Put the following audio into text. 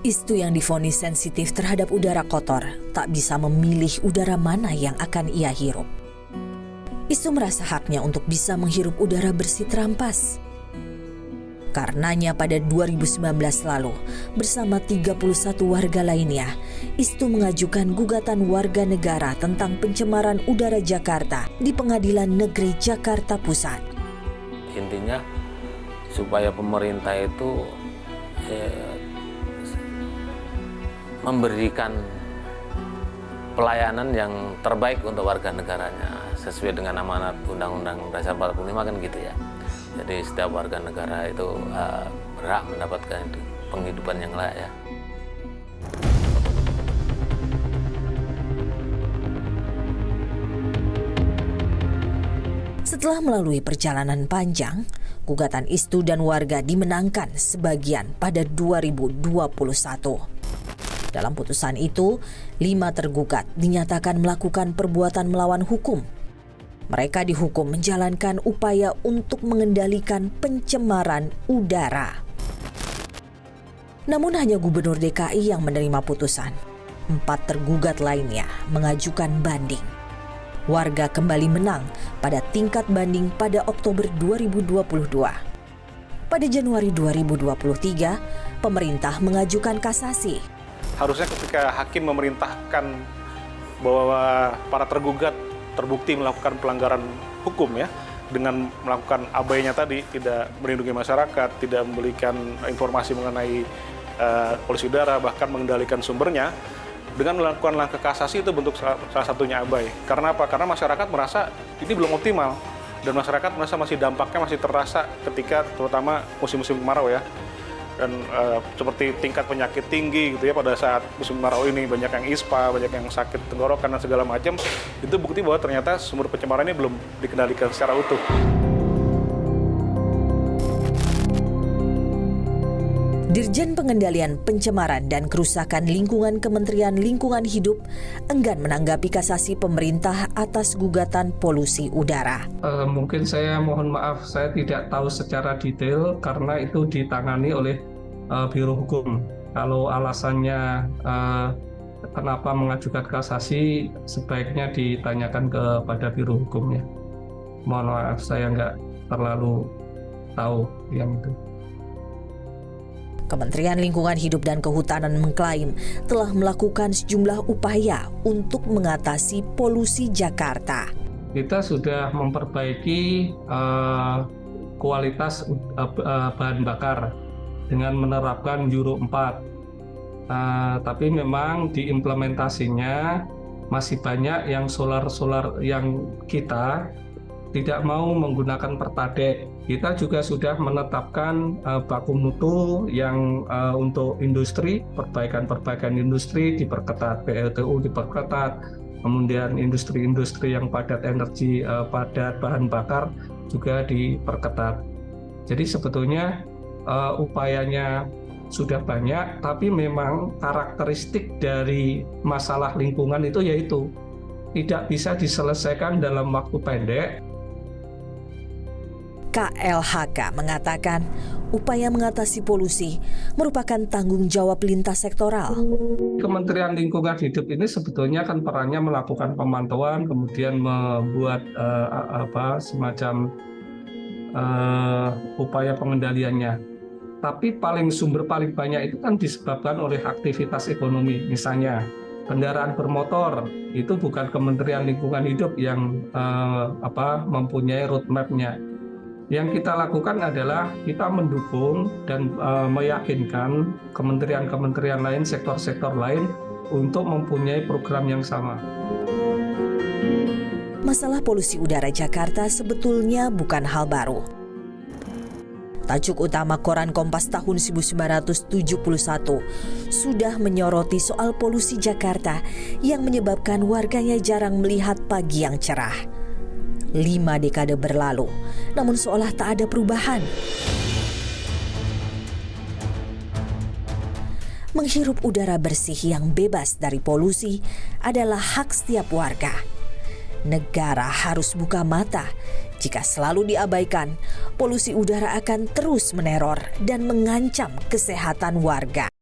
Istu yang divonis sensitif terhadap udara kotor tak bisa memilih udara mana yang akan ia hirup. Istu merasa haknya untuk bisa menghirup udara bersih terampas. Karenanya pada 2019 lalu, bersama 31 warga lainnya, Istu mengajukan gugatan warga negara tentang pencemaran udara Jakarta di Pengadilan Negeri Jakarta Pusat. Intinya supaya pemerintah itu memberikan pelayanan yang terbaik untuk warga negaranya sesuai dengan amanat Undang-Undang Dasar 45 kan gitu ya. Jadi setiap warga negara itu berhak mendapatkan penghidupan yang layak ya. Setelah melalui perjalanan panjang, gugatan Istu dan warga dimenangkan sebagian pada 2021. Dalam putusan itu, 5 tergugat dinyatakan melakukan perbuatan melawan hukum. Mereka dihukum menjalankan upaya untuk mengendalikan pencemaran udara. Namun hanya Gubernur DKI yang menerima putusan. 4 tergugat lainnya mengajukan banding. Warga kembali menang pada tingkat banding pada Oktober 2022. Pada Januari 2023, pemerintah mengajukan kasasi. Harusnya ketika hakim memerintahkan bahwa para tergugat terbukti melakukan pelanggaran hukum ya, dengan melakukan abainya tadi, tidak melindungi masyarakat, tidak memberikan informasi mengenai polusi udara, bahkan mengendalikan sumbernya, dengan melakukan langkah kasasi itu bentuk salah satunya abai. Karena apa? Karena masyarakat merasa ini belum optimal, dan masyarakat merasa masih dampaknya masih terasa ketika terutama musim-musim kemarau ya. Dan seperti tingkat penyakit tinggi gitu ya pada saat musim kemarau ini, banyak yang ispa, banyak yang sakit tenggorokan dan segala macam, itu bukti bahwa ternyata sumber pencemaran ini belum dikendalikan secara utuh. Dirjen Pengendalian Pencemaran dan Kerusakan Lingkungan Kementerian Lingkungan Hidup enggan menanggapi kasasi pemerintah atas gugatan polusi udara. Mungkin saya mohon maaf, saya tidak tahu secara detail karena itu ditangani oleh Biro Hukum. Kalau alasannya kenapa mengajukan kasasi, sebaiknya ditanyakan kepada Biro Hukumnya. Mohon maaf, saya nggak terlalu tahu yang itu. Kementerian Lingkungan Hidup dan Kehutanan mengklaim telah melakukan sejumlah upaya untuk mengatasi polusi Jakarta. Kita sudah memperbaiki kualitas bahan bakar dengan menerapkan Euro 4. Tapi memang diimplementasinya masih banyak yang solar yang kita tidak mau menggunakan Pertadek. Kita juga sudah menetapkan baku mutu yang untuk industri, perbaikan industri diperketat, PLTU diperketat, kemudian industri-industri yang padat energi, padat bahan bakar juga diperketat. Jadi sebetulnya upayanya sudah banyak, tapi memang karakteristik dari masalah lingkungan itu yaitu tidak bisa diselesaikan dalam waktu pendek. KLHK mengatakan upaya mengatasi polusi merupakan tanggung jawab lintas sektoral. Kementerian Lingkungan Hidup ini sebetulnya kan perannya melakukan pemantauan, kemudian membuat semacam upaya pengendaliannya. Tapi sumber paling banyak itu kan disebabkan oleh aktivitas ekonomi. Misalnya kendaraan bermotor itu bukan Kementerian Lingkungan Hidup yang mempunyai roadmap-nya. Yang kita lakukan adalah kita mendukung dan meyakinkan kementerian-kementerian lain, sektor-sektor lain untuk mempunyai program yang sama. Masalah polusi udara Jakarta sebetulnya bukan hal baru. Tajuk utama koran Kompas tahun 1971 sudah menyoroti soal polusi Jakarta yang menyebabkan warganya jarang melihat pagi yang cerah. 5 dekade berlalu, namun seolah tak ada perubahan. Menghirup udara bersih yang bebas dari polusi adalah hak setiap warga. Negara harus buka mata. Jika selalu diabaikan, polusi udara akan terus meneror dan mengancam kesehatan warga.